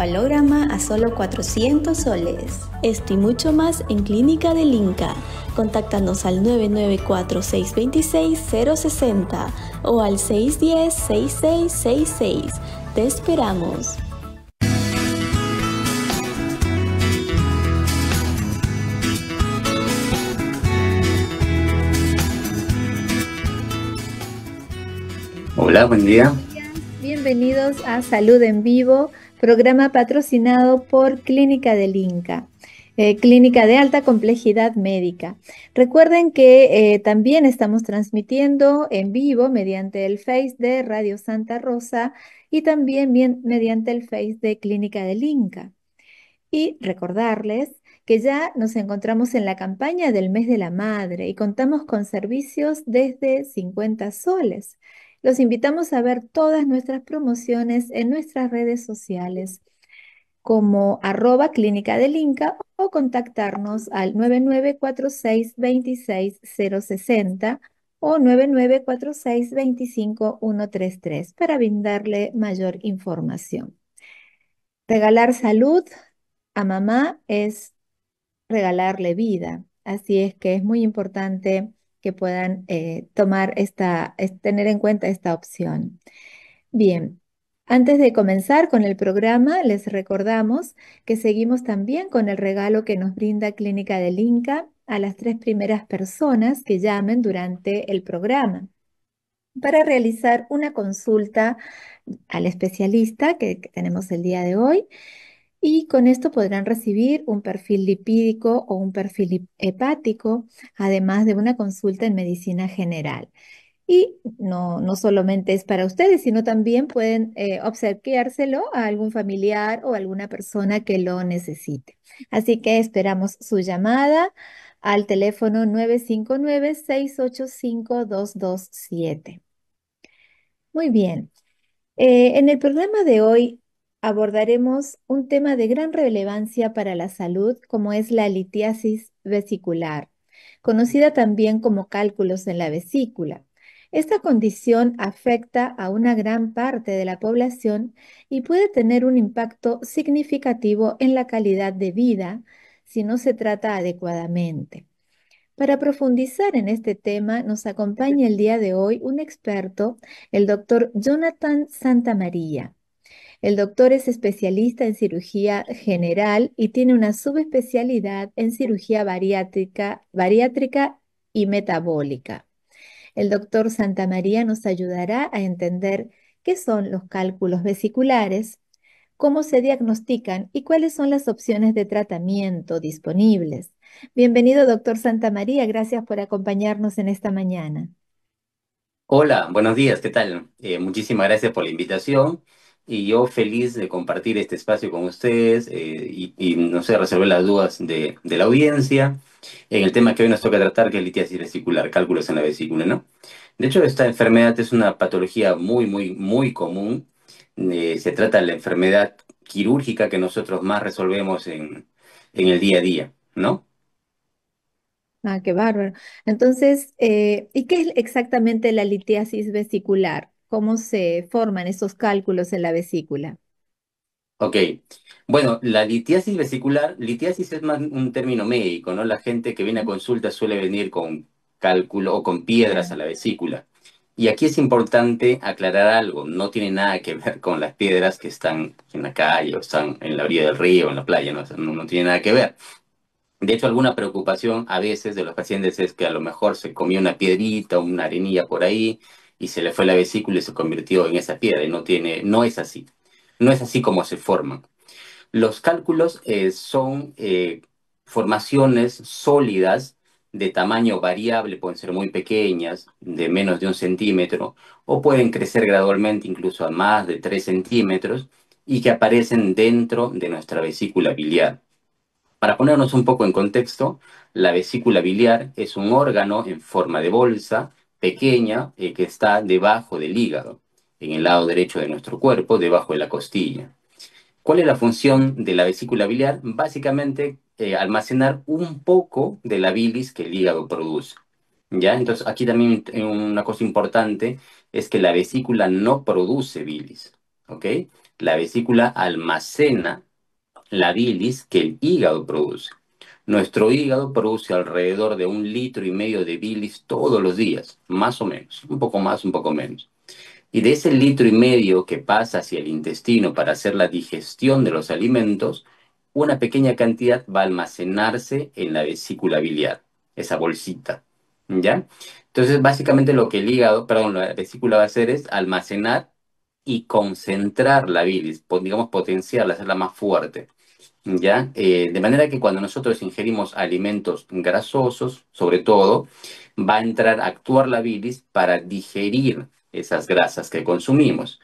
encefalograma a solo 400 soles. Esto y mucho más en Clínica del Inca. Contáctanos al 994-626-060 o al 610-6666. Te esperamos. Hola, buen día. Bienvenidos a Salud en Vivo, programa patrocinado por Clínica del Inca, clínica de alta complejidad médica. Recuerden que también estamos transmitiendo en vivo mediante el Face de Radio Santa Rosa y también mediante el Face de Clínica del Inca. Y recordarles que ya nos encontramos en la campaña del mes de la madre y contamos con servicios desde 50 soles. Los invitamos a ver todas nuestras promociones en nuestras redes sociales como @Clínica del Inca o contactarnos al 9946-26060 o 9946-25133 para brindarle mayor información. Regalar salud a mamá es regalarle vida, así es que es muy importante que puedan tener en cuenta esta opción. Bien, antes de comenzar con el programa, les recordamos que seguimos también con el regalo que nos brinda Clínica del Inca a las 3 primeras personas que llamen durante el programa para realizar una consulta al especialista que tenemos el día de hoy. Y con esto podrán recibir un perfil lipídico o un perfil hepático, además de una consulta en medicina general. Y no solamente es para ustedes, sino también pueden obsequiárselo a algún familiar o alguna persona que lo necesite. Así que esperamos su llamada al teléfono 959-685-227. Muy bien. En el programa de hoy abordaremos un tema de gran relevancia para la salud, como es la litiasis vesicular, conocida también como cálculos en la vesícula. Esta condición afecta a una gran parte de la población y puede tener un impacto significativo en la calidad de vida si no se trata adecuadamente. Para profundizar en este tema, nos acompaña el día de hoy un experto, el doctor Jonathan Santamaría. El doctor es especialista en cirugía general y tiene una subespecialidad en cirugía bariátrica y metabólica. El doctor Santamaría nos ayudará a entender qué son los cálculos vesiculares, cómo se diagnostican y cuáles son las opciones de tratamiento disponibles. Bienvenido, doctor Santamaría. Gracias por acompañarnos en esta mañana. Hola, buenos días, ¿qué tal? Muchísimas gracias por la invitación y yo feliz de compartir este espacio con ustedes no sé, resolver las dudas de la audiencia en el tema que hoy nos toca tratar, que es litiasis vesicular, cálculos en la vesícula, ¿no? De hecho, esta enfermedad es una patología muy común. Se trata de la enfermedad quirúrgica que nosotros más resolvemos en el día a día, ¿no? Ah, qué bárbaro. Entonces, ¿y qué es exactamente la litiasis vesicular? ¿Cómo se forman esos cálculos en la vesícula? Ok, bueno, la litiasis vesicular, litiasis es más un término médico, ¿no? La gente que viene a consulta suele venir con cálculo o con piedras a Claro. la vesícula. Y aquí es importante aclarar algo, no tiene nada que ver con las piedras que están en la calle o están en la orilla del río o en la playa, ¿no? O sea, no tiene nada que ver. De hecho, alguna preocupación a veces de los pacientes es que a lo mejor se comió una piedrita o una arenilla por ahí y se le fue la vesícula y se convirtió en esa piedra y no es así. No es así como se forman. Los cálculos son formaciones sólidas de tamaño variable, pueden ser muy pequeñas, de menos de 1 centímetro, o pueden crecer gradualmente incluso a más de 3 centímetros y que aparecen dentro de nuestra vesícula biliar. Para ponernos un poco en contexto, la vesícula biliar es un órgano en forma de bolsa pequeña que está debajo del hígado, en el lado derecho de nuestro cuerpo, debajo de la costilla. ¿Cuál es la función de la vesícula biliar? Básicamente, almacenar un poco de la bilis que el hígado produce. ¿Ya? Entonces, aquí también una cosa importante es que la vesícula no produce bilis. ¿Ok? La vesícula almacena la bilis que el hígado produce. Nuestro hígado produce alrededor de 1,5 litros de bilis todos los días, más o menos, un poco más, un poco menos. Y de ese 1,5 litros que pasa hacia el intestino para hacer la digestión de los alimentos, una pequeña cantidad va a almacenarse en la vesícula biliar, esa bolsita, ¿ya? Entonces, básicamente lo que el hígado, perdón, la vesícula va a hacer es almacenar y concentrar la bilis, digamos, potenciarla, hacerla más fuerte. ¿Ya? De manera que cuando nosotros ingerimos alimentos grasosos, sobre todo, va a entrar a actuar la bilis para digerir esas grasas que consumimos.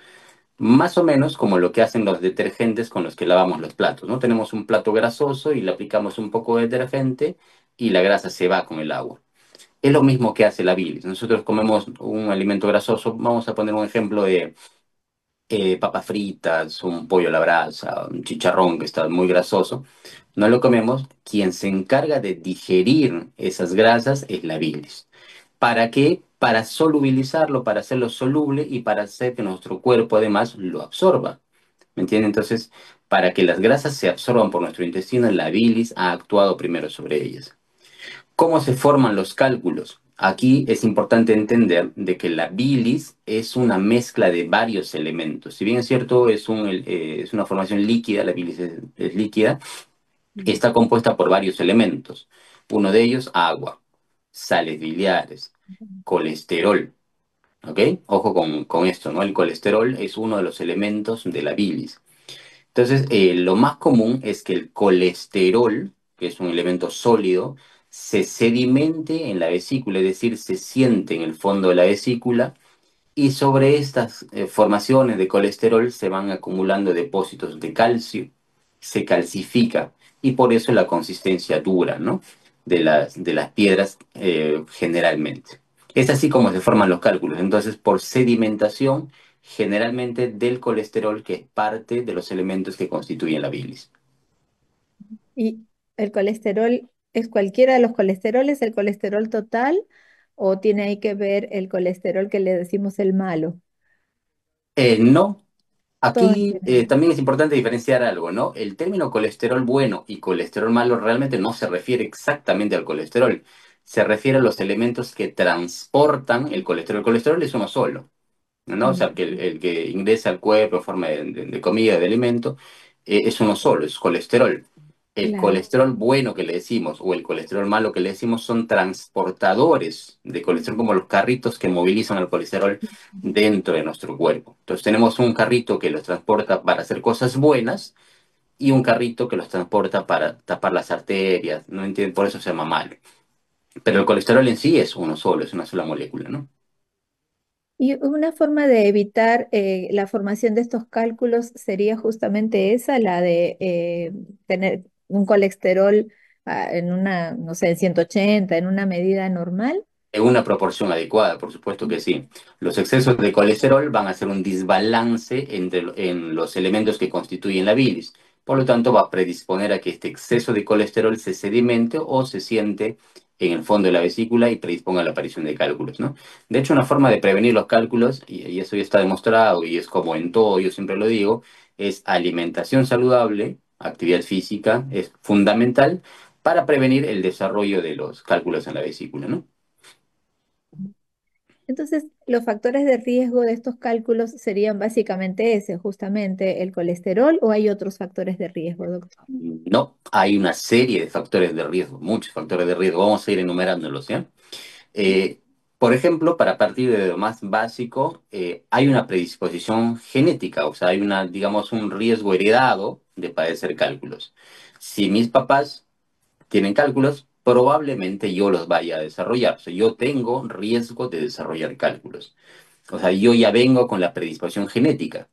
Más o menos como lo que hacen los detergentes con los que lavamos los platos, ¿no? Tenemos un plato grasoso y le aplicamos un poco de detergente y la grasa se va con el agua. Es lo mismo que hace la bilis. Nosotros comemos un alimento grasoso, vamos a poner un ejemplo de papas fritas, un pollo a la brasa, un chicharrón que está muy grasoso, no lo comemos. Quien se encarga de digerir esas grasas es la bilis. ¿Para qué? Para solubilizarlo, para hacerlo soluble y para hacer que nuestro cuerpo además lo absorba. ¿Me entienden? Entonces, para que las grasas se absorban por nuestro intestino, la bilis ha actuado primero sobre ellas. ¿Cómo se forman los cálculos? Aquí es importante entender de que la bilis es una mezcla de varios elementos. Si bien es cierto, es una formación líquida, la bilis es líquida, está compuesta por varios elementos. Uno de ellos, agua, sales biliares, colesterol. ¿Ok? Ojo con esto, ¿no? El colesterol es uno de los elementos de la bilis. Entonces, lo más común es que el colesterol, que es un elemento sólido, se sedimente en la vesícula, es decir, se siente en el fondo de la vesícula y sobre estas formaciones de colesterol se van acumulando depósitos de calcio, se calcifica y por eso la consistencia dura, ¿no? De las piedras generalmente. Es así como se forman los cálculos. Entonces, por sedimentación generalmente del colesterol, que es parte de los elementos que constituyen la bilis. ¿Y el colesterol es cualquiera de los colesteroles, el colesterol total, o tiene ahí que ver el colesterol que le decimos el malo? No, Todo en aquí general. también es importante diferenciar algo, ¿no? El término colesterol bueno y colesterol malo realmente no se refiere exactamente al colesterol, se refiere a los elementos que transportan el colesterol. El colesterol es uno solo. ¿No? O sea, que el que ingresa al cuerpo en forma de comida, de alimento, es uno solo, es colesterol. El Claro. colesterol bueno que le decimos o el colesterol malo que le decimos son transportadores de colesterol, como los carritos que movilizan el colesterol dentro de nuestro cuerpo. Entonces tenemos un carrito que los transporta para hacer cosas buenas y un carrito que los transporta para tapar las arterias, ¿no entienden? Por eso se llama malo. Pero el colesterol en sí es uno solo, es una sola molécula, ¿no? Y una forma de evitar la formación de estos cálculos sería justamente esa, la de tener un colesterol en una, no sé, en 180, en una medida normal. En una proporción adecuada, por supuesto que sí. Los excesos de colesterol van a hacer un desbalance en los elementos que constituyen la bilis. Por lo tanto, va a predisponer a que este exceso de colesterol se sedimente o se siente en el fondo de la vesícula y predisponga a la aparición de cálculos, ¿no? De hecho, una forma de prevenir los cálculos, y eso ya está demostrado y es como en todo, yo siempre lo digo, es alimentación saludable, actividad física, es fundamental para prevenir el desarrollo de los cálculos en la vesícula, ¿no? Entonces, los factores de riesgo de estos cálculos serían básicamente ese, justamente el colesterol, o hay otros factores de riesgo, doctor. No, hay una serie de factores de riesgo, muchos factores de riesgo. Vamos a ir enumerándolos, ¿ya? Eh, por ejemplo, para partir de lo más básico, hay una predisposición genética, o sea, hay digamos, un riesgo heredado de padecer cálculos. Si mis papás tienen cálculos, probablemente yo los vaya a desarrollar. O sea, yo tengo riesgo de desarrollar cálculos. O sea, yo ya vengo con la predisposición genética.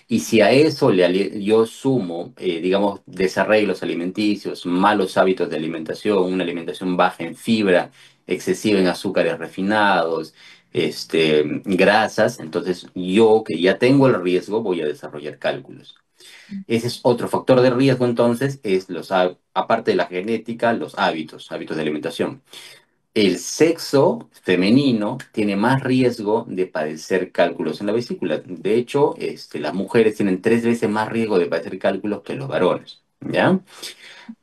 Y si a eso yo sumo, digamos, desarreglos alimenticios, malos hábitos de alimentación, una alimentación baja en fibra, excesiva en azúcares refinados, grasas, entonces yo que ya tengo el riesgo voy a desarrollar cálculos. Ese es otro factor de riesgo, entonces, es aparte de la genética, los hábitos de alimentación. El sexo femenino tiene más riesgo de padecer cálculos en la vesícula. De hecho, las mujeres tienen 3 veces más riesgo de padecer cálculos que los varones, ¿ya?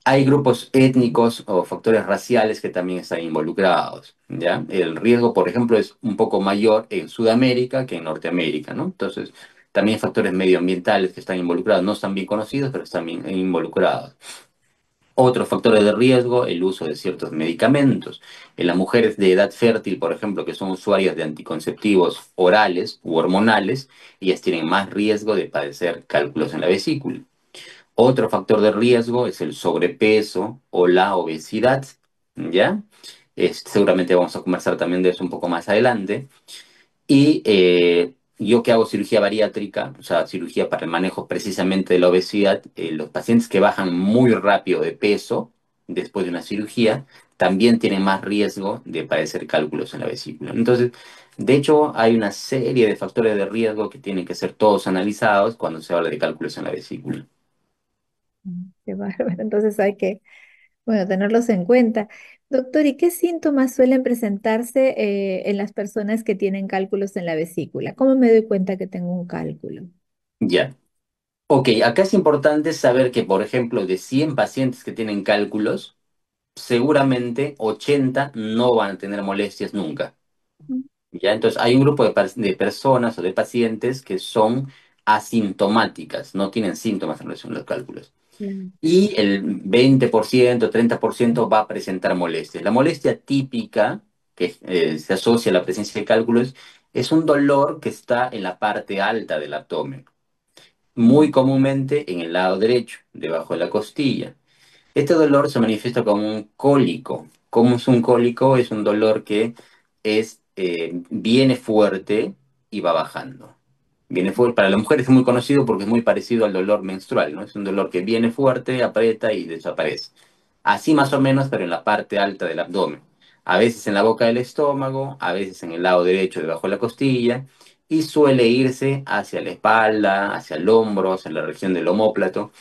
Hay grupos étnicos o factores raciales que también están involucrados, ¿ya? El riesgo, por ejemplo, es un poco mayor en Sudamérica que en Norteamérica, ¿no? Entonces, también factores medioambientales que están involucrados, no están bien conocidos, pero están bien involucrados. Otros factores de riesgo, el uso de ciertos medicamentos. En las mujeres de edad fértil, por ejemplo, que son usuarias de anticonceptivos orales u hormonales, ellas tienen más riesgo de padecer cálculos en la vesícula. Otro factor de riesgo es el sobrepeso o la obesidad, ¿ya? Seguramente vamos a conversar también de eso un poco más adelante. Y yo que hago cirugía bariátrica, o sea, cirugía para el manejo precisamente de la obesidad, los pacientes que bajan muy rápido de peso después de una cirugía también tienen más riesgo de padecer cálculos en la vesícula. Entonces, de hecho, hay una serie de factores de riesgo que tienen que ser todos analizados cuando se habla de cálculos en la vesícula. Qué bárbaro. Entonces hay que, bueno, tenerlos en cuenta. Doctor, ¿y qué síntomas suelen presentarse en las personas que tienen cálculos en la vesícula? ¿Cómo me doy cuenta que tengo un cálculo? Ya. Ok, acá es importante saber que, por ejemplo, de 100 pacientes que tienen cálculos, seguramente 80 no van a tener molestias nunca. Mm. ¿Ya? Entonces, hay un grupo de personas o de pacientes que son asintomáticas, no tienen síntomas en relación a los cálculos. Claro. Y el 20%, 30% va a presentar molestias. La molestia típica que se asocia a la presencia de cálculos es un dolor que está en la parte alta del abdomen, Mm. muy comúnmente en el lado derecho, debajo de la costilla. Este dolor se manifiesta como un cólico. ¿Cómo es un cólico? Es un dolor que viene fuerte y va bajando. Viene fuerte. Para la mujer es muy conocido porque es muy parecido al dolor menstrual, ¿no? Es un dolor que viene fuerte, aprieta y desaparece. Así más o menos, pero en la parte alta del abdomen. A veces en la boca del estómago, a veces en el lado derecho debajo de la costilla, y suele irse hacia la espalda, hacia el hombro, hacia la región del omóplato.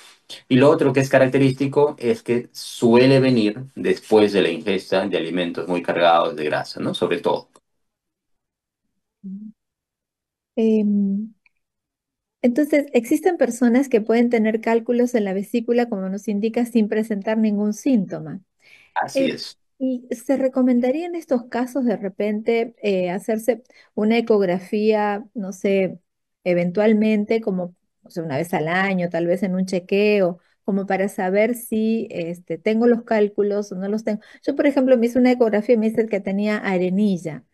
Y lo otro que es característico es que suele venir después de la ingesta de alimentos muy cargados de grasa, ¿no? Sobre todo. Em, entonces, existen personas que pueden tener cálculos en la vesícula, como nos indica, sin presentar ningún síntoma. Así Eh, es. ¿Y se recomendaría en estos casos de repente hacerse una ecografía, no sé, eventualmente, como o sea, una vez al año, tal vez en un chequeo, como para saber si tengo los cálculos o no los tengo? Yo, por ejemplo, me hice una ecografía y me dice que tenía arenilla.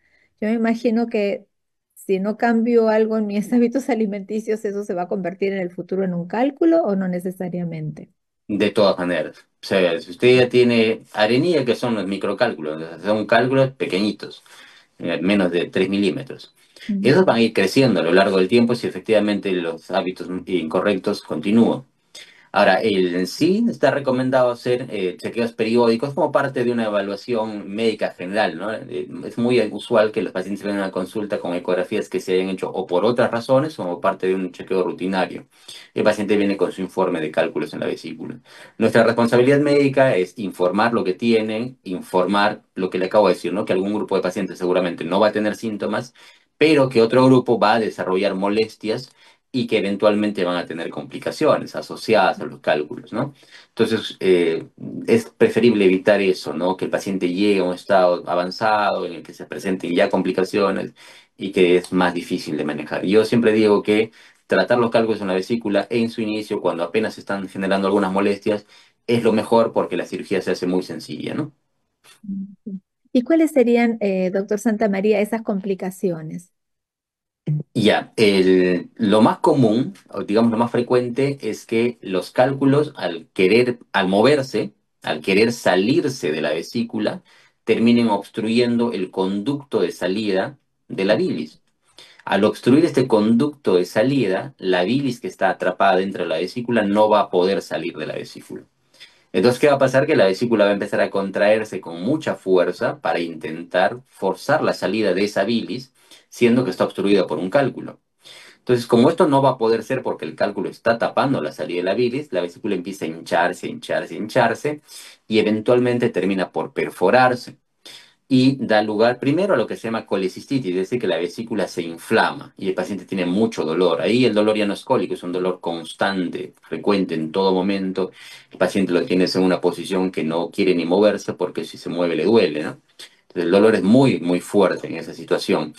Yo me imagino que si no cambio algo en mis hábitos alimenticios, eso se va a convertir en el futuro en un cálculo o no necesariamente. De todas maneras. O sea, si usted ya tiene arenilla, que son los microcálculos, son cálculos pequeñitos, menos de 3 milímetros. Mm. Esos van a ir creciendo a lo largo del tiempo si efectivamente los hábitos incorrectos continúan. Ahora, en sí está recomendado hacer chequeos periódicos como parte de una evaluación médica general, ¿no? Es muy usual que los pacientes vengan a consulta con ecografías que se hayan hecho o por otras razones o como parte de un chequeo rutinario. El paciente viene con su informe de cálculos en la vesícula. Nuestra responsabilidad médica es informar lo que tienen, informar lo que le acabo de decir, ¿no? Que algún grupo de pacientes seguramente no va a tener síntomas, pero que otro grupo va a desarrollar molestias y que eventualmente van a tener complicaciones asociadas a los cálculos, ¿no? Entonces, es preferible evitar eso, ¿no? Que el paciente llegue a un estado avanzado en el que se presenten ya complicaciones y que es más difícil de manejar. Yo siempre digo que tratar los cálculos en la vesícula en su inicio, cuando apenas están generando algunas molestias, es lo mejor porque la cirugía se hace muy sencilla, ¿no? Mm. ¿Y cuáles serían, doctor Santa María, esas complicaciones? Ya, lo más común, o digamos lo más frecuente, es que los cálculos, al moverse, al querer salirse de la vesícula, terminen obstruyendo el conducto de salida de la bilis. Al obstruir este conducto de salida, la bilis que está atrapada dentro de la vesícula no va a poder salir de la vesícula. Entonces, ¿qué va a pasar? Que la vesícula va a empezar a contraerse con mucha fuerza para intentar forzar la salida de esa bilis, siendo que está obstruida por un cálculo. Entonces, como esto no va a poder ser porque el cálculo está tapando la salida de la bilis, la vesícula empieza a hincharse, hincharse, hincharse y eventualmente termina por perforarse. y da lugar primero a lo que se llama colecistitis, es decir, que la vesícula se inflama y el paciente tiene mucho dolor. Ahí el dolor ya no es cólico, es un dolor constante, frecuente en todo momento. El paciente lo tiene en una posición que no quiere ni moverse porque si se mueve le duele, ¿no? Entonces el dolor es muy, muy fuerte en esa situación.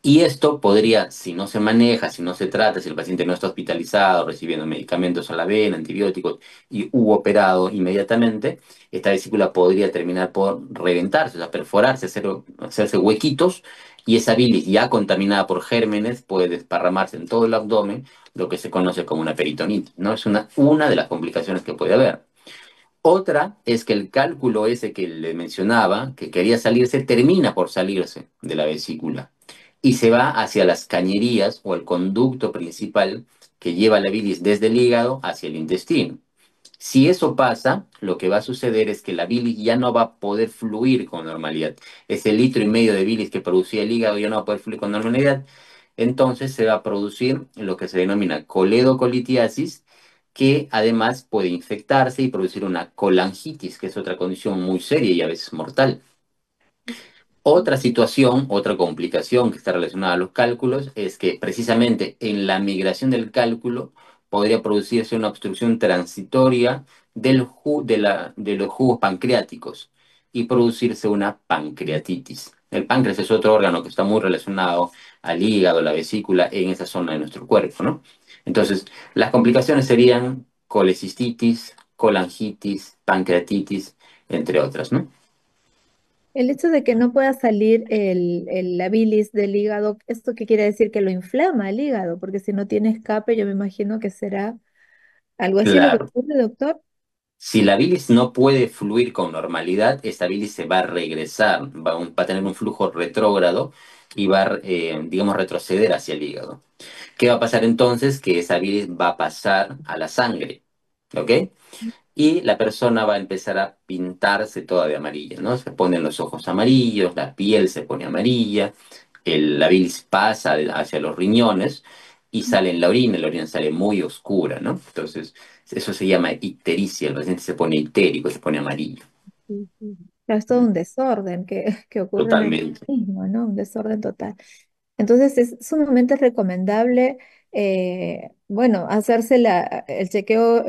Y esto podría, si no se maneja, si no se trata, si el paciente no está hospitalizado, recibiendo medicamentos a la vena, antibióticos y hubo operado inmediatamente, esta vesícula podría terminar por reventarse, o sea, perforarse, hacerse huequitos y esa bilis ya contaminada por gérmenes puede desparramarse en todo el abdomen, lo que se conoce como una peritonitis, ¿no? Es una de las complicaciones que puede haber. Otra es que el cálculo ese que le mencionaba, que quería salirse, termina por salirse de la vesícula y se va hacia las cañerías o el conducto principal que lleva la bilis desde el hígado hacia el intestino. Si eso pasa, lo que va a suceder es que la bilis ya no va a poder fluir con normalidad. Ese litro y medio de bilis que producía el hígado ya no va a poder fluir con normalidad. Entonces se va a producir lo que se denomina coledocolitiasis, que además puede infectarse y producir una colangitis, que es otra condición muy seria y a veces mortal. Otra situación, otra complicación que está relacionada a los cálculos es que precisamente en la migración del cálculo podría producirse una obstrucción transitoria de los jugos pancreáticos y producirse una pancreatitis. El páncreas es otro órgano que está muy relacionado al hígado, la vesícula, en esa zona de nuestro cuerpo, ¿no? Entonces, las complicaciones serían colecistitis, colangitis, pancreatitis, entre otras, ¿no? El hecho de que no pueda salir la bilis del hígado, ¿esto qué quiere decir? Que lo inflama el hígado, porque si no tiene escape, yo me imagino que será algo así lo que Claro. ocurre, doctor. Si la bilis no puede fluir con normalidad, esta bilis se va a regresar, va a tener un flujo retrógrado y va a, digamos, retroceder hacia el hígado. ¿Qué va a pasar entonces? Que esa bilis va a pasar a la sangre, ¿ok? Y la persona va a empezar a pintarse toda de amarilla, ¿no? Se ponen los ojos amarillos, la piel se pone amarilla, la bilis pasa hacia los riñones y sale en la orina sale muy oscura, ¿no? Entonces, eso se llama ictericia, el paciente se pone ictérico, se pone amarillo. Sí, sí. Claro, es todo un desorden que ocurre en el Totalmente. organismo, ¿no? Un desorden total. Entonces es sumamente recomendable, bueno, hacerse el chequeo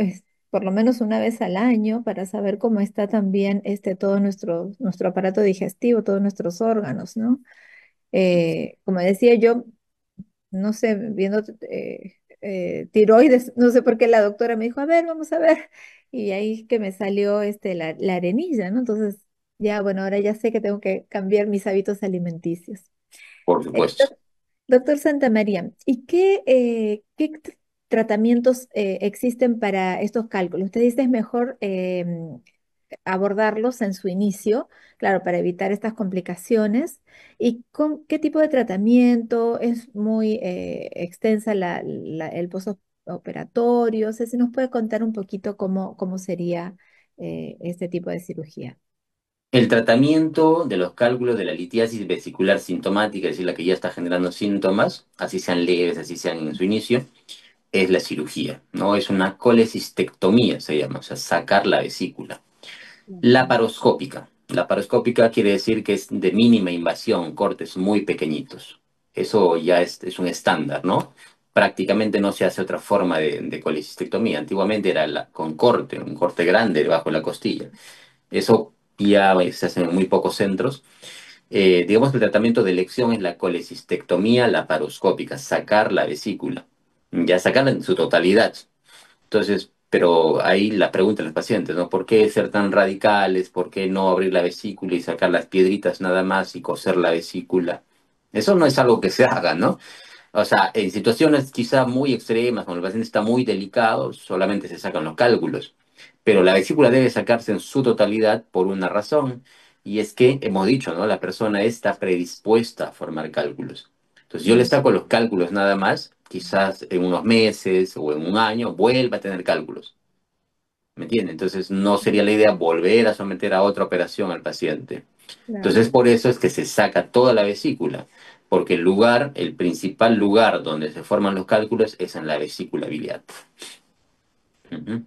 por lo menos una vez al año para saber cómo está también todo nuestro aparato digestivo, todos nuestros órganos, ¿no? Como decía yo, no sé, viendo tiroides, no sé por qué la doctora me dijo, a ver, vamos a ver, y ahí que me salió la arenilla, ¿no? Entonces, ya, bueno, ahora ya sé que tengo que cambiar mis hábitos alimenticios. Por Eh, supuesto. doc- Doctor Santa María, ¿y qué tratamientos existen para estos cálculos? Usted dice es mejor abordarlos en su inicio, claro, para evitar estas complicaciones. ¿Y con qué tipo de tratamiento? ¿Es muy extensa el postoperatorio? O sea, si nos puede contar un poquito cómo sería este tipo de cirugía. El tratamiento de los cálculos de la litiasis vesicular sintomática, es decir, la que ya está generando síntomas, así sean leves, así sean en su inicio, es la cirugía, ¿no? Es una colecistectomía, se llama, o sea, sacar la vesícula. Laparoscópica. Laparoscópica quiere decir que es de mínima invasión, cortes muy pequeñitos. Eso ya es un estándar, ¿no? Prácticamente no se hace otra forma de colecistectomía. Antiguamente era con corte, un corte grande debajo de la costilla. Eso ya se hace en muy pocos centros. Digamos que el tratamiento de elección es la colecistectomía laparoscópica, sacar la vesícula, ya sacarla en su totalidad. Entonces, pero ahí la pregunta a los pacientes, ¿no? ¿Por qué ser tan radicales? ¿Por qué no abrir la vesícula y sacar las piedritas nada más y coser la vesícula? Eso no es algo que se haga, ¿no? O sea, en situaciones quizá muy extremas, cuando el paciente está muy delicado, solamente se sacan los cálculos. Pero la vesícula debe sacarse en su totalidad por una razón, y es que hemos dicho, ¿no? La persona está predispuesta a formar cálculos. Entonces yo le saco los cálculos nada más, quizás en unos meses o en un año vuelva a tener cálculos. ¿Me entiende? Entonces no sería la idea volver a someter a otra operación al paciente. Entonces, Claro. por eso es que se saca toda la vesícula, porque el principal lugar donde se forman los cálculos es en la vesícula biliar. Ujú.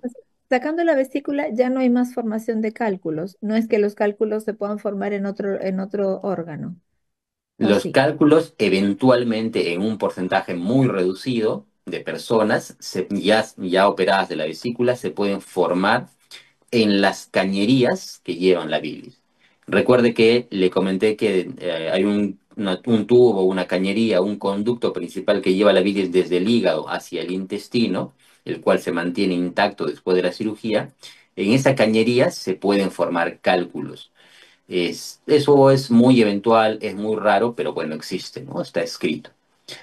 sacando la vesícula ya no hay más formación de cálculos. No es que los cálculos se puedan formar en otro órgano, ¿o Los sí? cálculos eventualmente en un porcentaje muy reducido de personas ya operadas de la vesícula se pueden formar en las cañerías que llevan la bilis. Recuerde que le comenté que hay un tubo, una cañería, un conducto principal que lleva la bilis desde el hígado hacia el intestino, el cual se mantiene intacto después de la cirugía. En esa cañería se pueden formar cálculos. Eso es muy eventual, es muy raro, pero bueno, existe, ¿no? Está escrito.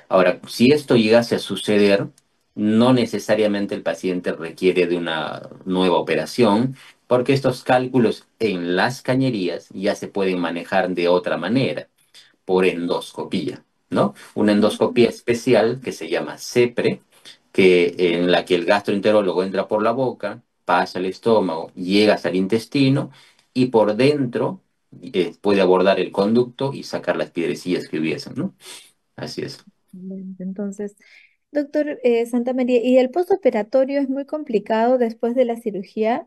Ahora, si esto llegase a suceder, no necesariamente el paciente requiere de una nueva operación, porque estos cálculos en las cañerías ya se pueden manejar de otra manera, por endoscopía, ¿no? Una endoscopía especial que se llama CEPRE, en la que el gastroenterólogo entra por la boca, pasa al estómago, llega hasta el intestino y por dentro puede abordar el conducto y sacar las piedrecillas que hubiesen, ¿no? Así es. Excelente. Entonces, doctor Santa María, ¿y el postoperatorio es muy complicado después de la cirugía?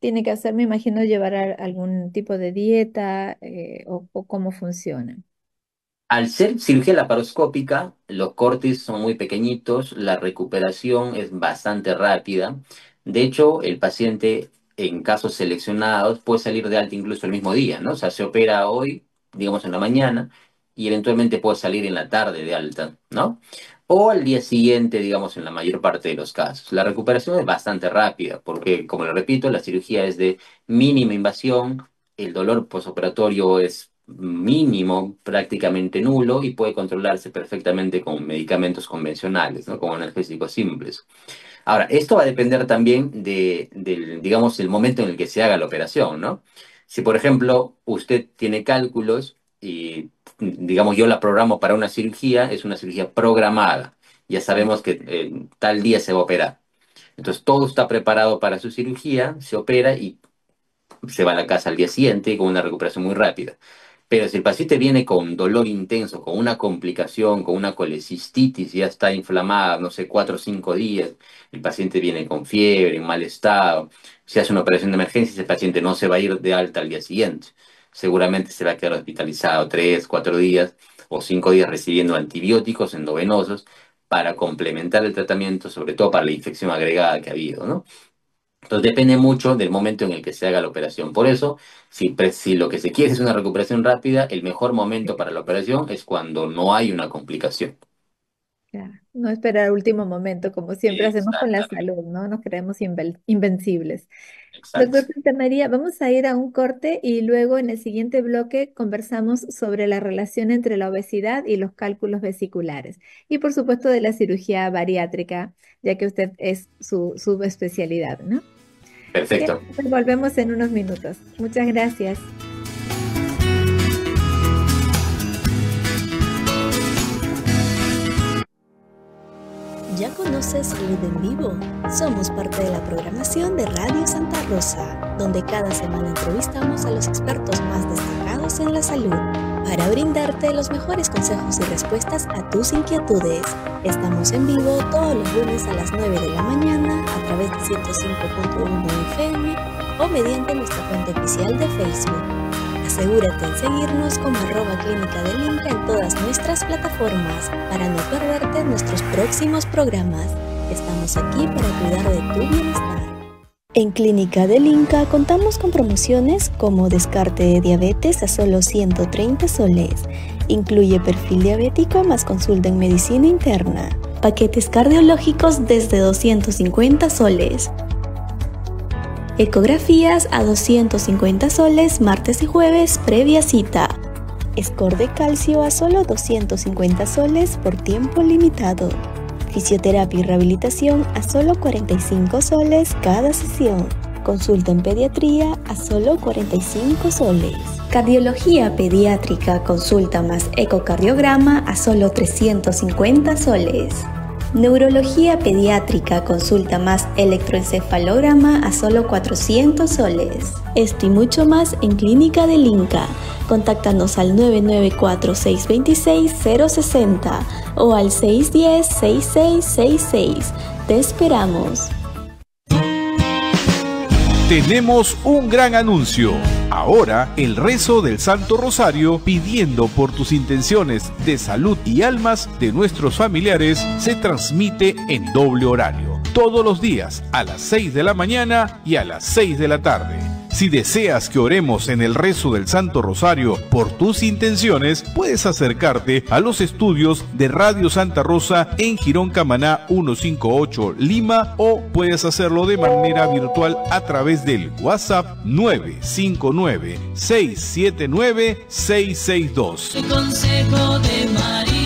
Tiene que hacer, me imagino, llevar algún tipo de dieta o cómo funciona. Al ser cirugía laparoscópica, los cortes son muy pequeñitos, la recuperación es bastante rápida. De hecho, el paciente, en casos seleccionados, puede salir de alta incluso el mismo día, ¿no? O sea, se opera hoy, digamos en la mañana, y eventualmente puede salir en la tarde de alta, ¿no? O al día siguiente, digamos, en la mayor parte de los casos. La recuperación es bastante rápida, porque, como le repito, la cirugía es de mínima invasión, el dolor posoperatorio es mínimo, prácticamente nulo, y puede controlarse perfectamente con medicamentos convencionales, ¿no? Como analgésicos simples. Ahora, esto va a depender también digamos, el momento en el que se haga la operación, ¿no? Si, por ejemplo, usted tiene cálculos y, digamos, yo la programo para una cirugía, es una cirugía programada. Ya sabemos que tal día se va a operar. Entonces, todo está preparado para su cirugía, se opera y se va a la casa al día siguiente con una recuperación muy rápida. Pero si el paciente viene con dolor intenso, con una complicación, con una colecistitis, ya está inflamada, no sé, 4 o 5 días, el paciente viene con fiebre, en mal estado, se hace una operación de emergencia, ese paciente no se va a ir de alta al día siguiente. Seguramente se va a quedar hospitalizado 3, 4 días o 5 días recibiendo antibióticos endovenosos para complementar el tratamiento, sobre todo para la infección agregada que ha habido, ¿no? Entonces depende mucho del momento en el que se haga la operación. Por eso, si lo que se quiere es una recuperación rápida, el mejor momento para la operación es cuando no hay una complicación. Claro, no esperar al último momento, como siempre hacemos con la Exactamente, salud, ¿no? Nos creemos invencibles. exacto. Doctor Santa María, vamos a ir a un corte y luego en el siguiente bloque conversamos sobre la relación entre la obesidad y los cálculos vesiculares. Y por supuesto de la cirugía bariátrica, ya que usted es su especialidad, ¿no? Bien, Perfecto. pues volvemos en unos minutos. Muchas gracias. ¿Ya conoces Salud en Vivo? Somos parte de la programación de Radio Santa Rosa, donde cada semana entrevistamos a los expertos más destacados en la salud para brindarte los mejores consejos y respuestas a tus inquietudes. Estamos en vivo todos los lunes a las 9 de la mañana a través de 105.1 FM o mediante nuestra cuenta oficial de Facebook. Asegúrate en seguirnos como @Clínica del Inca en todas nuestras plataformas para no perderte nuestros próximos programas. Estamos aquí para cuidar de tu bienestar. En Clínica del Inca contamos con promociones como descarte de diabetes a solo 130 soles. Incluye perfil diabético más consulta en medicina interna. Paquetes cardiológicos desde 250 soles. Ecografías a 250 soles martes y jueves previa cita. Score de calcio a solo 250 soles por tiempo limitado. Fisioterapia y rehabilitación a solo 45 soles cada sesión. Consulta en pediatría a solo 45 soles. Cardiología pediátrica, consulta más ecocardiograma a solo 350 soles. Neurología pediátrica, consulta más electroencefalograma a solo 400 soles. Esto y mucho más en Clínica del Inca. Contáctanos al 994-626-060 o al 610-6666. Te esperamos. Tenemos un gran anuncio. Ahora, el rezo del Santo Rosario, pidiendo por tus intenciones de salud y almas de nuestros familiares, se transmite en doble horario, todos los días a las 6 de la mañana y a las 6 de la tarde. Si deseas que oremos en el rezo del Santo Rosario por tus intenciones, puedes acercarte a los estudios de Radio Santa Rosa en Girón Camaná 158 Lima, o puedes hacerlo de manera virtual a través del WhatsApp 959-679-662. El consejo de María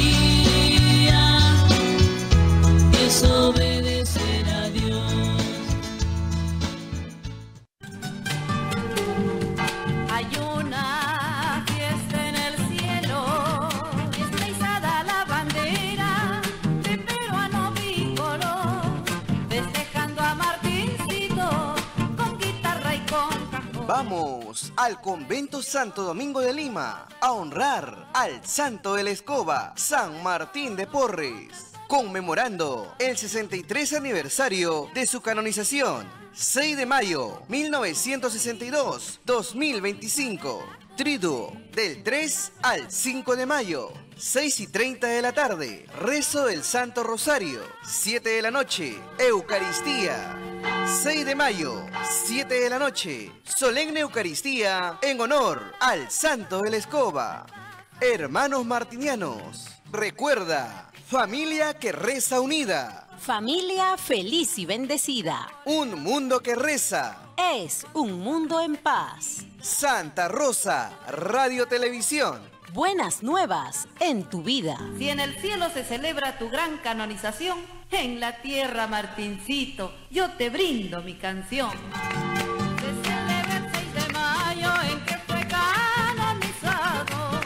es obedecer a Dios. Hay una fiesta en el cielo, está izada la bandera de peruano bicolor, festejando a Martincito con guitarra y con cajón. Vamos al Convento Santo Domingo de Lima a honrar al Santo de la Escoba, San Martín de Porres, conmemorando el 63 aniversario de su canonización. 6 de mayo 1962-2025. Triduo del 3 al 5 de mayo. 6:30 de la tarde, rezo del Santo Rosario. 7 de la noche, Eucaristía. 6 de mayo, 7 de la noche, solemne Eucaristía en honor al Santo de la Escoba. Hermanos martinianos, recuerda, familia que reza unida. Familia feliz y bendecida. Un mundo que reza. Es un mundo en paz. Santa Rosa, Radio Televisión. Buenas nuevas en tu vida. Si en el cielo se celebra tu gran canonización, en la tierra, Martincito, yo te brindo mi canción. Se celebra el 6 de mayo en que fue canonizado,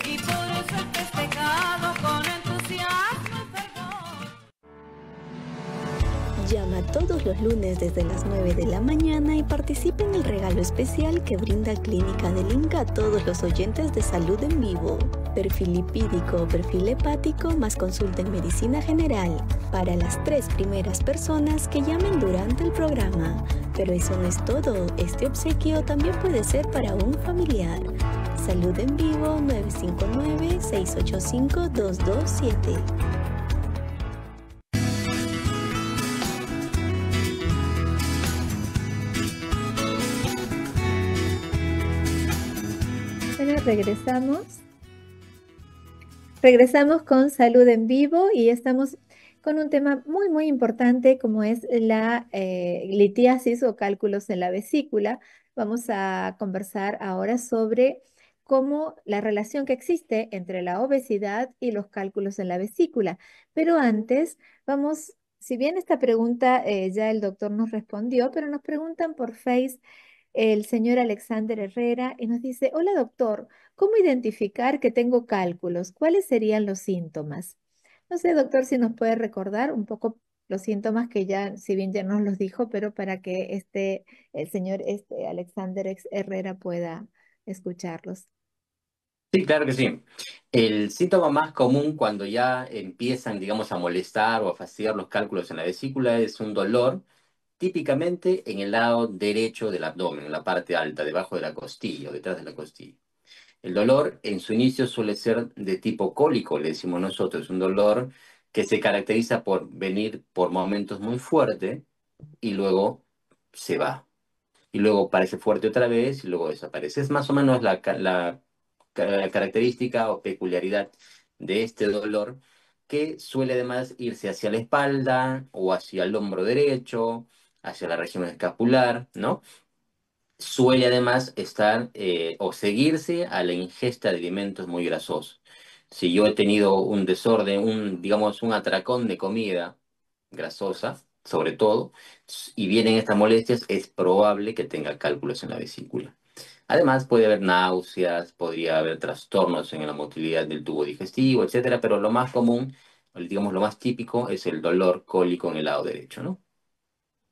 y por eso es festejado con entusiasmo y fervor. Llama todos los lunes desde las 9 de la mañana y participa en el regalo especial que brinda Clínica del Inca a todos los oyentes de Salud en Vivo. Perfil lipídico o perfil hepático más consulta en medicina general para las 3 primeras personas que llamen durante el programa. Pero eso no es todo, este obsequio también puede ser para un familiar. Salud en Vivo 959-685-227. Bueno, regresamos con Salud en Vivo y estamos con un tema muy, muy importante como es la litiasis o cálculos en la vesícula. Vamos a conversar ahora sobre cómo la relación que existe entre la obesidad y los cálculos en la vesícula. Pero antes, vamos, si bien esta pregunta ya el doctor nos respondió, pero nos preguntan por Face el señor Alexander Herrera y nos dice, hola doctor, ¿cómo identificar que tengo cálculos? ¿Cuáles serían los síntomas? No sé, doctor, si nos puede recordar un poco los síntomas que ya, si bien ya nos los dijo, pero para que el señor Alexander Herrera pueda escucharlos. Sí, claro que sí. El síntoma más común cuando ya empiezan, digamos, a molestar o a fastidiar los cálculos en la vesícula es un dolor, típicamente en el lado derecho del abdomen, en la parte alta, debajo de la costilla o detrás de la costilla. El dolor en su inicio suele ser de tipo cólico, le decimos nosotros, un dolor que se caracteriza por venir por momentos muy fuerte y luego se va. Y luego parece fuerte otra vez y luego desaparece. Es más o menos la característica o peculiaridad de este dolor, que suele además irse hacia la espalda o hacia el hombro derecho, hacia la región escapular, ¿no? Suele además estar o seguirse a la ingesta de alimentos muy grasosos. Si yo he tenido un desorden, digamos, un atracón de comida grasosa, sobre todo, y vienen estas molestias, es probable que tenga cálculos en la vesícula. Además, puede haber náuseas, podría haber trastornos en la motilidad del tubo digestivo, etcétera, pero lo más común, digamos, lo más típico es el dolor cólico en el lado derecho, ¿no?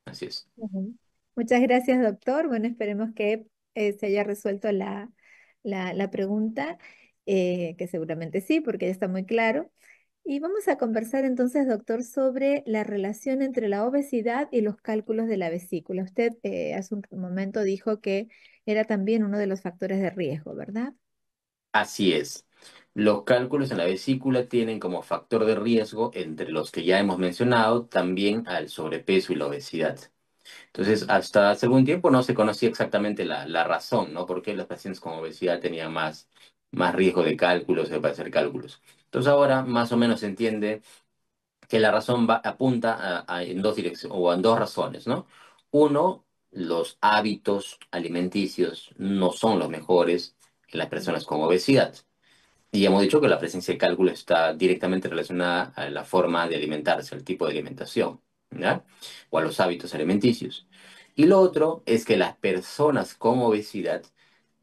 Así es. Ujú. Muchas gracias, doctor. Bueno, esperemos que se haya resuelto la pregunta, que seguramente sí, porque ya está muy claro. Y vamos a conversar entonces, doctor, sobre la relación entre la obesidad y los cálculos de la vesícula. Usted hace un momento dijo que era también uno de los factores de riesgo, ¿verdad? Así es. Los cálculos en la vesícula tienen como factor de riesgo, entre los que ya hemos mencionado, también al sobrepeso y la obesidad. Entonces, hasta hace algún tiempo no se conocía exactamente la razón, ¿no? Por qué los pacientes con obesidad tenían más riesgo de cálculos, de padecer cálculos. Entonces, ahora más o menos se entiende que la razón apunta en dos direcciones, o en dos razones, ¿no? Uno, los hábitos alimenticios no son los mejores en las personas con obesidad. Y hemos dicho que la presencia de cálculo está directamente relacionada a la forma de alimentarse, al tipo de alimentación, ¿ya? O a los hábitos alimenticios. Y lo otro es que las personas con obesidad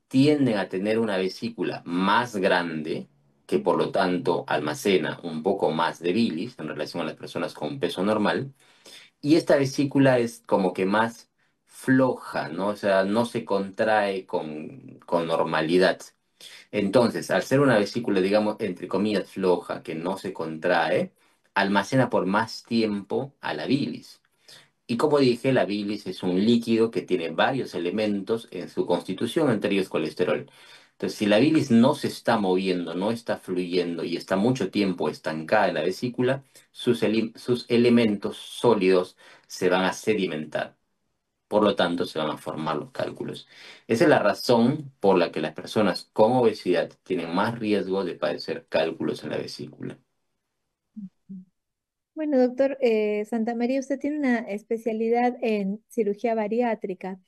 tienden a tener una vesícula más grande, que por lo tanto almacena un poco más de bilis en relación a las personas con peso normal, y esta vesícula es como que más floja, ¿no? O sea, no se contrae con normalidad. Entonces, al ser una vesícula, digamos, entre comillas, floja, que no se contrae, almacena por más tiempo a la bilis. Y como dije, la bilis es un líquido que tiene varios elementos en su constitución, entre ellos colesterol. Entonces, si la bilis no se está moviendo, no está fluyendo y está mucho tiempo estancada en la vesícula, sus elementos sólidos se van a sedimentar. Por lo tanto, se van a formar los cálculos. Esa es la razón por la que las personas con obesidad tienen más riesgo de padecer cálculos en la vesícula. Bueno, doctor Santamaría, usted tiene una especialidad en cirugía bariátrica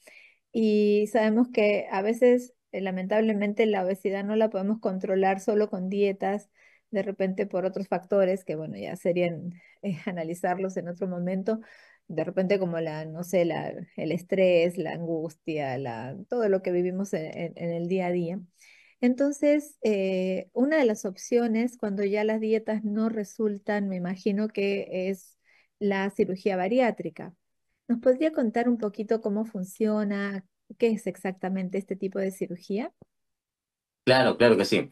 y sabemos que a veces, lamentablemente, la obesidad no la podemos controlar solo con dietas, de repente por otros factores que, bueno, ya serían analizarlos en otro momento, de repente como no sé, el estrés, la angustia, todo lo que vivimos en el día a día. Entonces, una de las opciones cuando ya las dietas no resultan, me imagino que es la cirugía bariátrica. ¿Nos podría contar un poquito cómo funciona, qué es exactamente este tipo de cirugía? Claro, claro que sí.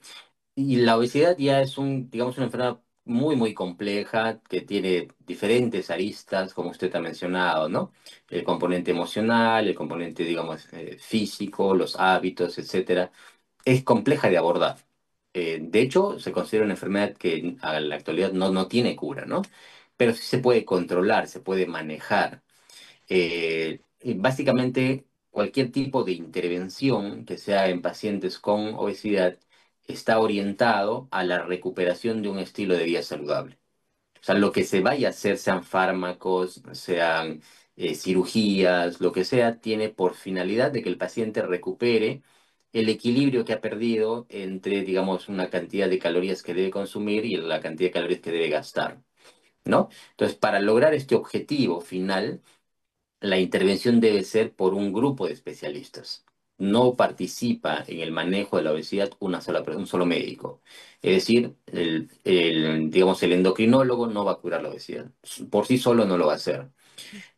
Y la obesidad ya es digamos, una enfermedad muy, muy compleja que tiene diferentes aristas, como usted ha mencionado, ¿no? El componente emocional, el componente, digamos, físico, los hábitos, etcétera. Es compleja de abordar. De hecho, se considera una enfermedad que a la actualidad no tiene cura, ¿no? Pero sí se puede controlar, se puede manejar. Y básicamente, cualquier tipo de intervención que sea en pacientes con obesidad está orientado a la recuperación de un estilo de vida saludable. O sea, lo que se vaya a hacer, sean fármacos, sean cirugías, lo que sea, tiene por finalidad de que el paciente recupere el equilibrio que ha perdido entre, digamos, una cantidad de calorías que debe consumir y la cantidad de calorías que debe gastar, ¿no? Entonces, para lograr este objetivo final, la intervención debe ser por un grupo de especialistas. No participa en el manejo de la obesidad un solo médico. Es decir, digamos, el endocrinólogo no va a curar la obesidad. Por sí solo no lo va a hacer.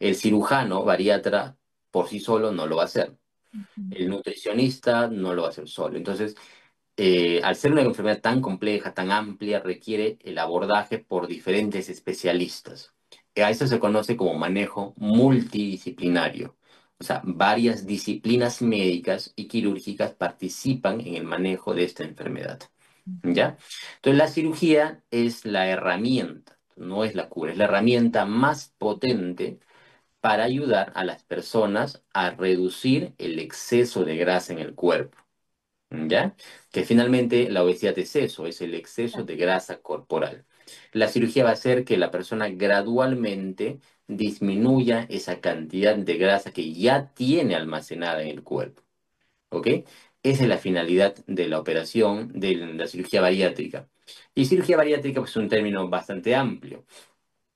El cirujano bariatra por sí solo no lo va a hacer. Ujú. El nutricionista no lo va a hacer solo. Entonces, al ser una enfermedad tan compleja, tan amplia, requiere el abordaje por diferentes especialistas. A eso se conoce como manejo multidisciplinario. O sea, varias disciplinas médicas y quirúrgicas participan en el manejo de esta enfermedad. ¿Ya? Entonces, la cirugía es la herramienta, no es la cura, es la herramienta más potente para ayudar a las personas a reducir el exceso de grasa en el cuerpo. ¿Ya? Que finalmente la obesidad es eso, es el exceso de grasa corporal. La cirugía va a hacer que la persona gradualmente disminuya esa cantidad de grasa que ya tiene almacenada en el cuerpo, ¿ok? Esa es la finalidad de la operación de la cirugía bariátrica. Y cirugía bariátrica pues, es un término bastante amplio,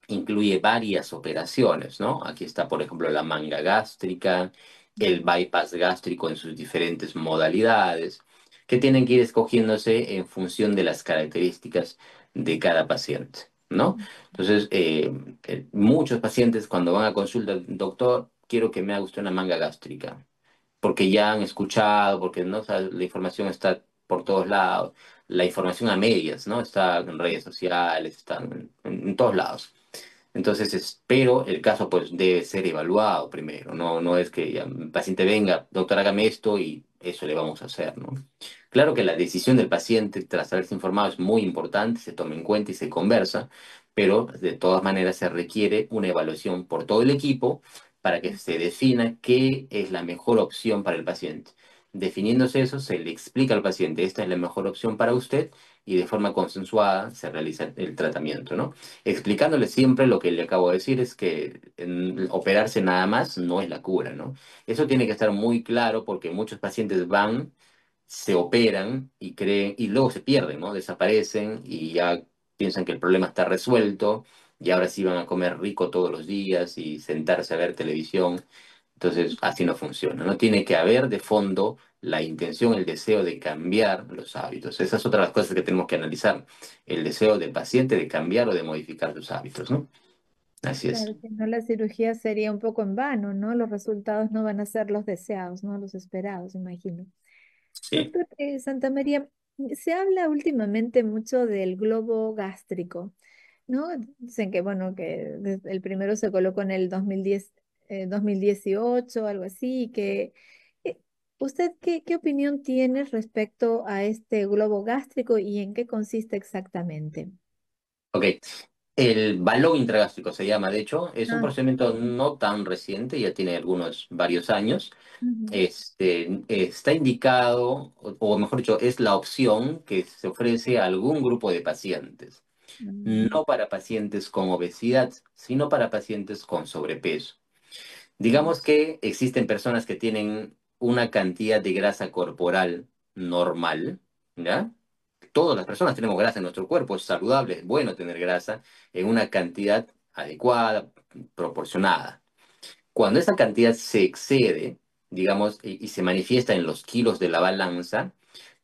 incluye varias operaciones, ¿no? Aquí está, por ejemplo, la manga gástrica, el bypass gástrico en sus diferentes modalidades, que tienen que ir escogiéndose en función de las características de cada paciente, ¿no? Entonces, muchos pacientes cuando van a consulta, doctor, quiero que me haga usted una manga gástrica porque ya han escuchado, porque ¿no? O sea, la información está por todos lados. La información a medias, ¿no? Está en redes sociales, está en todos lados. Entonces, pero el caso pues debe ser evaluado primero, no, no es que ya el paciente venga, doctor, hágame esto y eso le vamos a hacer, ¿no? Claro que la decisión del paciente tras haberse informado es muy importante, se toma en cuenta y se conversa, pero de todas maneras se requiere una evaluación por todo el equipo para que se defina qué es la mejor opción para el paciente. Definiéndose eso, se le explica al paciente, esta es la mejor opción para usted y de forma consensuada se realiza el tratamiento, ¿no? Explicándole siempre lo que le acabo de decir es que operarse nada más no es la cura, ¿no? Eso tiene que estar muy claro porque muchos pacientes van, se operan y creen, y luego se pierden, ¿no? Desaparecen y ya piensan que el problema está resuelto y ahora sí van a comer rico todos los días y sentarse a ver televisión. Entonces, así no funciona, ¿no? Tiene que haber de fondo la intención, el deseo de cambiar los hábitos. Esa es otra de las cosas que tenemos que analizar, el deseo del paciente de cambiar o de modificar sus hábitos, ¿no? Así es. Claro, si no, la cirugía sería un poco en vano, ¿no? Los resultados no van a ser los deseados, ¿no? Los esperados, imagino. Sí. Doctor Santamaría, se habla últimamente mucho del globo gástrico, ¿no? Dicen que, bueno, que el primero se colocó en el 2010, 2018, algo así, y que eh, ¿usted qué opinión tiene respecto a este globo gástrico y en qué consiste exactamente? Ok. El balón intragástrico se llama, de hecho, es un Ah, procedimiento no tan reciente, ya tiene varios años. ujú, Está indicado, o mejor dicho, es la opción que se ofrece a algún grupo de pacientes. mm, No para pacientes con obesidad, sino para pacientes con sobrepeso. mm, Digamos que existen personas que tienen una cantidad de grasa corporal normal, ¿ya? Todas las personas tenemos grasa en nuestro cuerpo, es saludable, es bueno tener grasa en una cantidad adecuada, proporcionada. Cuando esa cantidad se excede, digamos, y se manifiesta en los kilos de la balanza,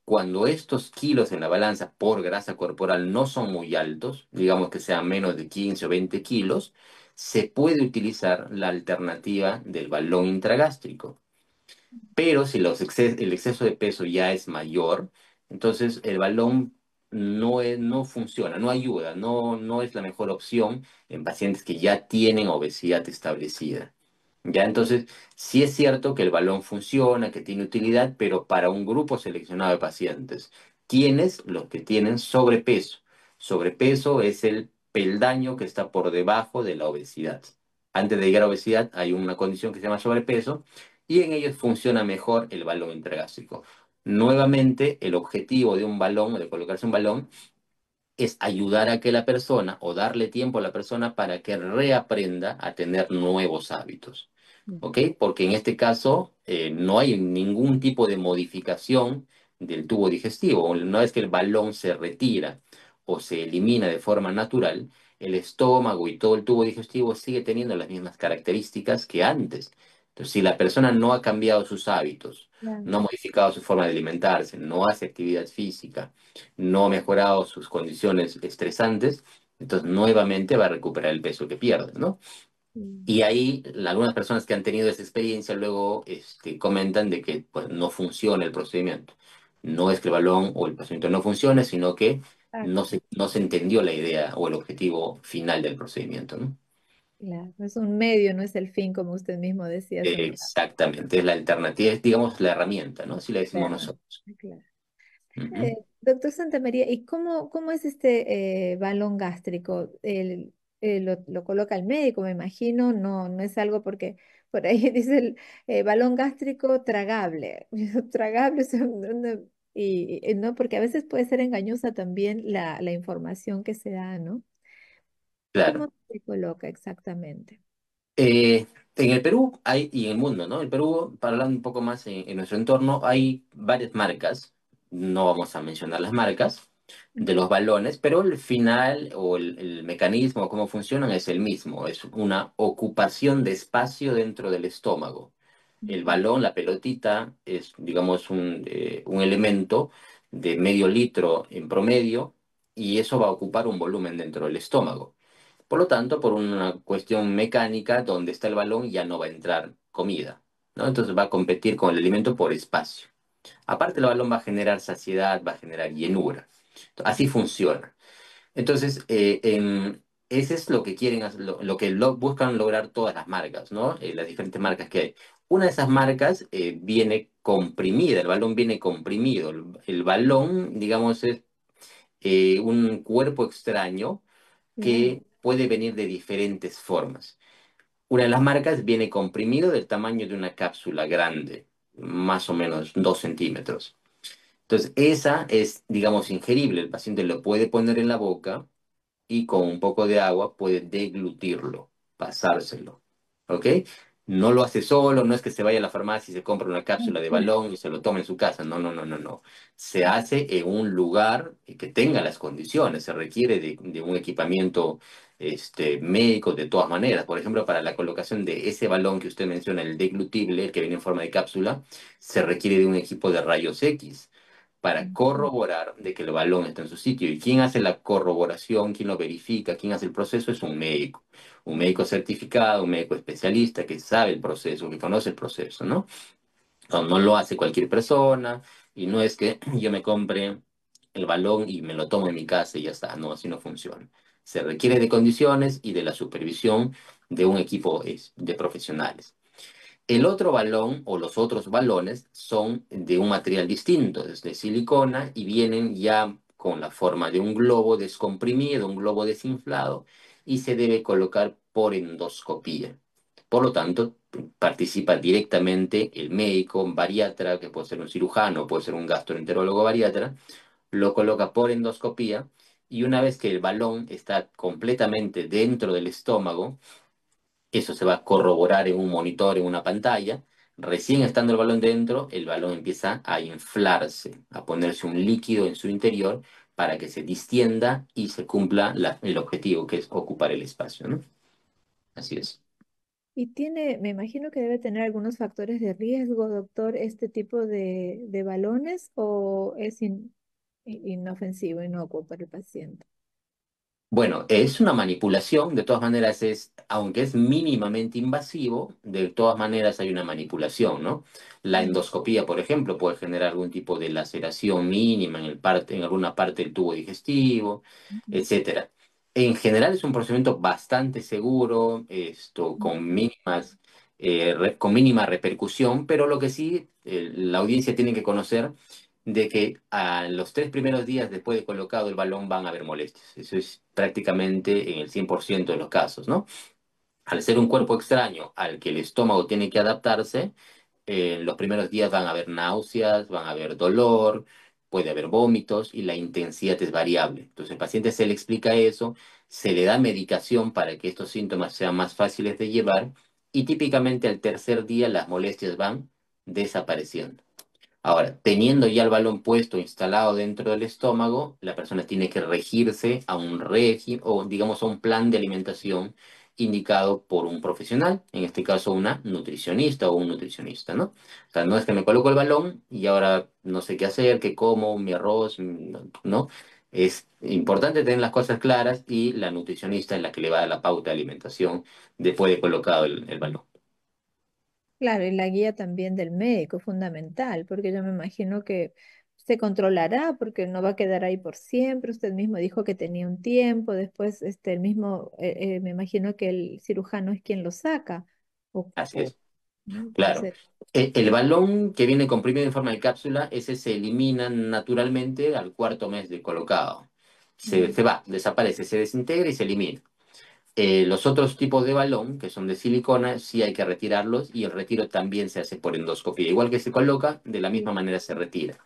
cuando estos kilos en la balanza por grasa corporal no son muy altos, digamos que sean menos de 15 o 20 kilos, se puede utilizar la alternativa del balón intragástrico. Pero si el exceso de peso ya es mayor, entonces el balón no funciona, no ayuda, no es la mejor opción en pacientes que ya tienen obesidad establecida. Ya, entonces, sí es cierto que el balón funciona, que tiene utilidad, pero para un grupo seleccionado de pacientes. ¿Quiénes? Los que tienen sobrepeso. Sobrepeso es el peldaño que está por debajo de la obesidad. Antes de llegar a obesidad hay una condición que se llama sobrepeso y en ellos funciona mejor el balón intragástrico. Nuevamente, el objetivo de un balón, de colocarse un balón, es ayudar a que la persona o darle tiempo a la persona para que reaprenda a tener nuevos hábitos. mm, ¿Ok? Porque en este caso no hay ningún tipo de modificación del tubo digestivo. Una vez que el balón se retira o se elimina de forma natural, el estómago y todo el tubo digestivo sigue teniendo las mismas características que antes. Entonces, si la persona no ha cambiado sus hábitos, claro. no ha modificado su forma de alimentarse, no hace actividad física, no ha mejorado sus condiciones estresantes, entonces nuevamente va a recuperar el peso que pierde, ¿no? Mm. Y ahí algunas personas que han tenido esa experiencia luego comentan de que pues, no funciona el procedimiento. No es que el balón o el procedimiento no funcione, sino que no se entendió la idea o el objetivo final del procedimiento, ¿no? Claro, es un medio, no es el fin, como usted mismo decía hace un rato. Exactamente, es la alternativa, es digamos la herramienta, ¿no? Así la decimos Claro, nosotros. claro. Ujú. Doctor Santamaría, ¿y cómo es este balón gástrico? Lo coloca el médico, me imagino, no es algo porque por ahí dice el balón gástrico tragable. Tragable, o sea, no, porque a veces puede ser engañosa también la información que se da, ¿no? Claro. ¿Cómo se coloca exactamente? En el Perú hay, y en el mundo, ¿no? El Perú, para hablar un poco más en nuestro entorno, hay varias marcas, no vamos a mencionar las marcas de los balones, pero el final o el mecanismo, cómo funcionan es el mismo, es una ocupación de espacio dentro del estómago. El Ujú. balón, la pelotita, es, digamos, un elemento de medio litro en promedio y eso va a ocupar un volumen dentro del estómago. Por lo tanto, por una cuestión mecánica, donde está el balón ya no va a entrar comida, ¿no? Entonces va a competir con el alimento por espacio. Aparte, el balón va a generar saciedad, va a generar llenura. Así funciona. Entonces, ese es lo que quieren, lo que buscan lograr todas las marcas, ¿no? Las diferentes marcas que hay. Una de esas marcas viene comprimida, el balón viene comprimido. El balón, digamos, es un cuerpo extraño Claro. que puede venir de diferentes formas. Una de las marcas viene comprimido del tamaño de una cápsula grande, más o menos 2 centímetros. Entonces, esa es, digamos, ingerible. El paciente lo puede poner en la boca y con un poco de agua puede deglutirlo, pasárselo. ¿Ok? No lo hace solo, no es que se vaya a la farmacia y se compra una cápsula de balón y se lo tome en su casa. No, no, no, no, no. Se hace en un lugar que tenga las condiciones. Se requiere de un equipamiento médico de todas maneras. Por ejemplo, para la colocación de ese balón que usted menciona, el deglutible, el que viene en forma de cápsula, se requiere de un equipo de rayos X para corroborar de que el balón está en su sitio. ¿Y quién hace la corroboración, quién lo verifica, quién hace el proceso? Es un médico certificado, un médico especialista que sabe el proceso, que conoce el proceso, ¿no? No, no lo hace cualquier persona y no es que yo me compre el balón y me lo tomo en mi casa y ya está, no, así no funciona. Se requiere de condiciones y de la supervisión de un equipo de profesionales. El otro balón o los otros balones son de un material distinto, es de silicona y vienen ya con la forma de un globo descomprimido, un globo desinflado y se debe colocar por endoscopía. Por lo tanto, participa directamente el médico bariatra, que puede ser un cirujano, puede ser un gastroenterólogo bariatra, lo coloca por endoscopía y una vez que el balón está completamente dentro del estómago, eso se va a corroborar en un monitor, en una pantalla. Recién estando el balón dentro, el balón empieza a inflarse, a ponerse un líquido en su interior para que se distienda y se cumpla el objetivo, que es ocupar el espacio, ¿no? Así es. Y tiene, me imagino que debe tener algunos factores de riesgo, doctor, este tipo de balones, o es inofensivo, inocuo para el paciente. Bueno, es una manipulación, de todas maneras aunque es mínimamente invasivo, de todas maneras hay una manipulación, ¿no? La Mm, endoscopía, por ejemplo, puede generar algún tipo de laceración mínima en alguna parte del tubo digestivo, ujú, etcétera. En general es un procedimiento bastante seguro, con mínima repercusión, pero lo que sí, la audiencia tiene que conocer de que a los 3 primeros días después de colocado el balón van a haber molestias. Eso es prácticamente en el 100% de los casos, ¿no? Al ser un cuerpo extraño al que el estómago tiene que adaptarse, en los primeros días van a haber náuseas, van a haber dolor, puede haber vómitos y la intensidad es variable. Entonces, al paciente se le explica eso, se le da medicación para que estos síntomas sean más fáciles de llevar y típicamente al tercer día las molestias van desapareciendo. Ahora, teniendo ya el balón puesto, instalado dentro del estómago, la persona tiene que regirse a un régimen o, digamos, a un plan de alimentación indicado por un profesional, en este caso una nutricionista o un nutricionista, ¿no? O sea, no es que me coloco el balón y ahora no sé qué hacer, qué como, mi arroz, ¿no? Es importante tener las cosas claras y la nutricionista es la que le va a dar la pauta de alimentación después de colocado el balón. claro, y la guía también del médico, fundamental, porque yo me imagino que se controlará, porque no va a quedar ahí por siempre. Usted mismo dijo que tenía un tiempo, después el mismo, me imagino que el cirujano es quien lo saca, Así o, es. ¿no? Claro. Entonces, El balón que viene comprimido en forma de cápsula, ese se elimina naturalmente al cuarto mes de colocado. mm, Se va, desaparece, se desintegra y se elimina. Los otros tipos de balón, que son de silicona, sí hay que retirarlos y el retiro también se hace por endoscopia. Igual que se coloca, de la sí, misma manera se retira.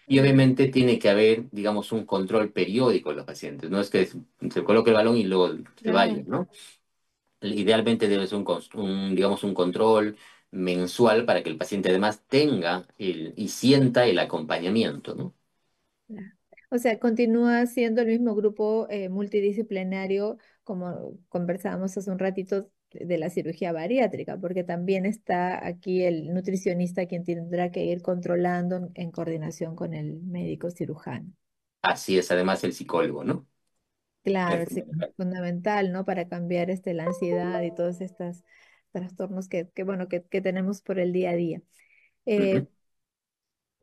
Y mm, obviamente tiene que haber, digamos, un control periódico de los pacientes. No es que se coloque el balón y luego se vaya, claro. ¿no? Idealmente debe ser digamos, un control mensual para que el paciente además tenga y sienta el acompañamiento, ¿no? Claro. O sea, continúa siendo el mismo grupo multidisciplinario como conversábamos hace un ratito de la cirugía bariátrica, porque también está aquí el nutricionista quien tendrá que ir controlando en coordinación con el médico cirujano. Así es, además el psicólogo, ¿no? Es Claro, sí, fundamental. fundamental, ¿no? Para cambiar la ansiedad y todos estos trastornos bueno, que tenemos por el día a día. Ujú. Eh,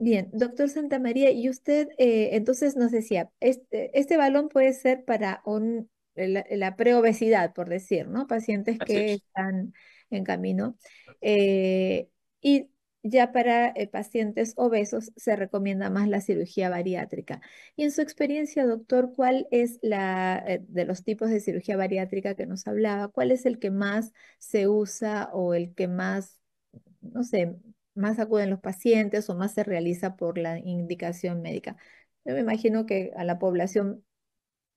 Bien, doctor Santamaría, y usted entonces nos decía, este balón puede ser para la preobesidad, por decir, ¿no? Pacientes Así que es. están en camino. Eh, y ya para pacientes obesos se recomienda más la cirugía bariátrica. Y en su experiencia, doctor, ¿cuál es de los tipos de cirugía bariátrica que nos hablaba, cuál es el que más se usa o el que más, no sé, más acuden los pacientes o más se realiza por la indicación médica? Yo me imagino que a la población,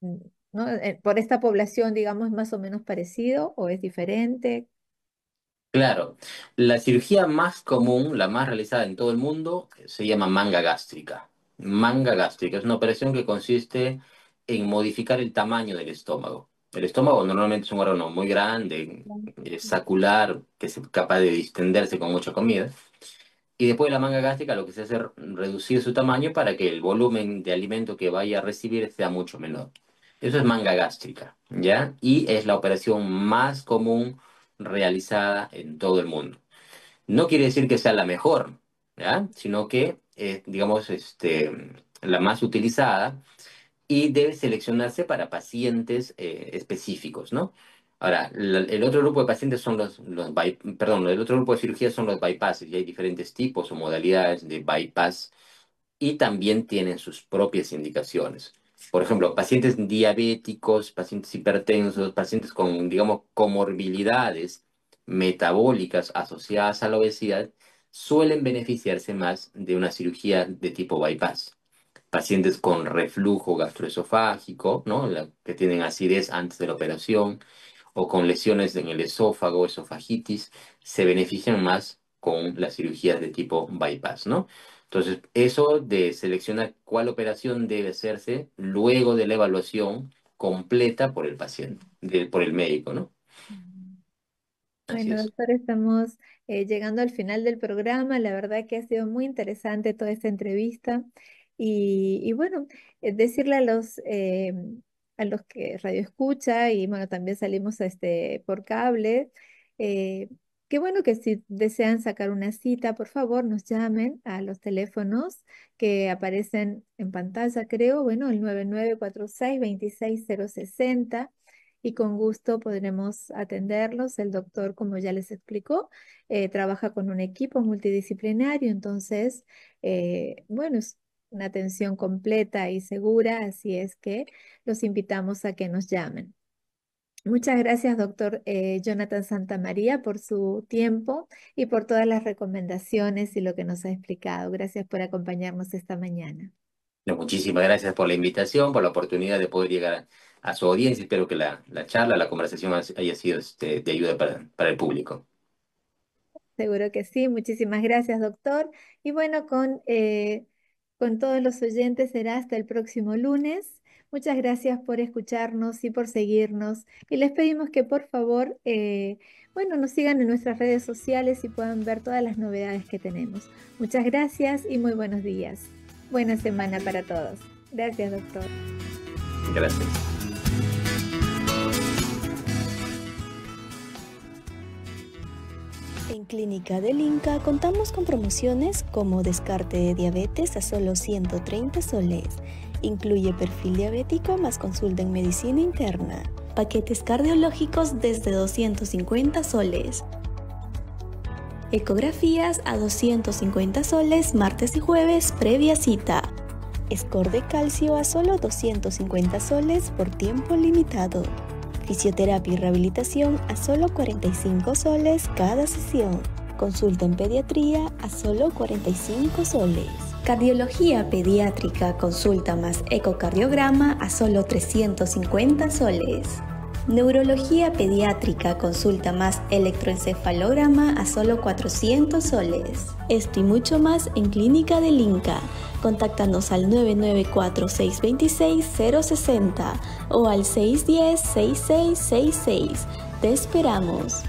mm, ¿no? Por esta población, digamos, es más o menos parecido o es diferente. Claro, la cirugía más común, la más realizada en todo el mundo, se llama manga gástrica. Manga gástrica es una operación que consiste en modificar el tamaño del estómago. El estómago normalmente es un órgano muy grande, sacular, que es capaz de distenderse con mucha comida. Y después de la manga gástrica lo que se hace es reducir su tamaño para que el volumen de alimento que vaya a recibir sea mucho menor. Eso es manga gástrica, ¿ya? Y es la operación más común realizada en todo el mundo. No quiere decir que sea la mejor, ¿ya? Sino que, digamos, la más utilizada y debe seleccionarse para pacientes específicos, ¿no? Ahora, el otro grupo de pacientes son perdón, el otro grupo de cirugías son los bypasses, y hay diferentes tipos o modalidades de bypass y también tienen sus propias indicaciones. Por ejemplo, pacientes diabéticos, pacientes hipertensos, pacientes con, digamos, comorbilidades metabólicas asociadas a la obesidad, suelen beneficiarse más de una cirugía de tipo bypass. Pacientes con reflujo gastroesofágico, ¿no? Que tienen acidez antes de la operación, o con lesiones en el esófago, esofagitis, se benefician más con las cirugías de tipo bypass, ¿no? Entonces, eso de seleccionar cuál operación debe hacerse luego de la evaluación completa por el paciente, por el médico, ¿no? Así Bueno, es. doctor, estamos llegando al final del programa. La verdad que ha sido muy interesante toda esta entrevista. Y bueno, decirle a los que radio escucha y bueno, también salimos por cable, eh, qué bueno que si desean sacar una cita, por favor, nos llamen a los teléfonos que aparecen en pantalla, creo, bueno, el 9946-26060 y con gusto podremos atenderlos. El doctor, como ya les explicó, trabaja con un equipo multidisciplinario, entonces, bueno, es una atención completa y segura, así es que los invitamos a que nos llamen. Muchas gracias, doctor Jonathan Santamaría, por su tiempo y por todas las recomendaciones y lo que nos ha explicado. Gracias por acompañarnos esta mañana. No, muchísimas gracias por la invitación, por la oportunidad de poder llegar a su audiencia. Espero que la charla, la conversación haya sido de ayuda para el público. Seguro que sí. Muchísimas gracias, doctor. Y bueno, con todos los oyentes será hasta el próximo lunes. Muchas gracias por escucharnos y por seguirnos. Y les pedimos que por favor, bueno, nos sigan en nuestras redes sociales y puedan ver todas las novedades que tenemos. Muchas gracias y muy buenos días. Buena semana para todos. Gracias, doctor. Gracias. En Clínica del Inca contamos con promociones como descarte de diabetes a solo 130 soles. Incluye perfil diabético más consulta en medicina interna. Paquetes cardiológicos desde 250 soles. Ecografías a 250 soles martes y jueves previa cita. Score de calcio a solo 250 soles por tiempo limitado. Fisioterapia y rehabilitación a solo 45 soles cada sesión. Consulta en pediatría a solo 45 soles. Cardiología pediátrica, consulta más ecocardiograma a solo 350 soles. Neurología pediátrica, consulta más electroencefalograma a solo 400 soles. Esto y mucho más en Clínica del Inca. Contáctanos al 994-626-060 o al 610-6666. Te esperamos.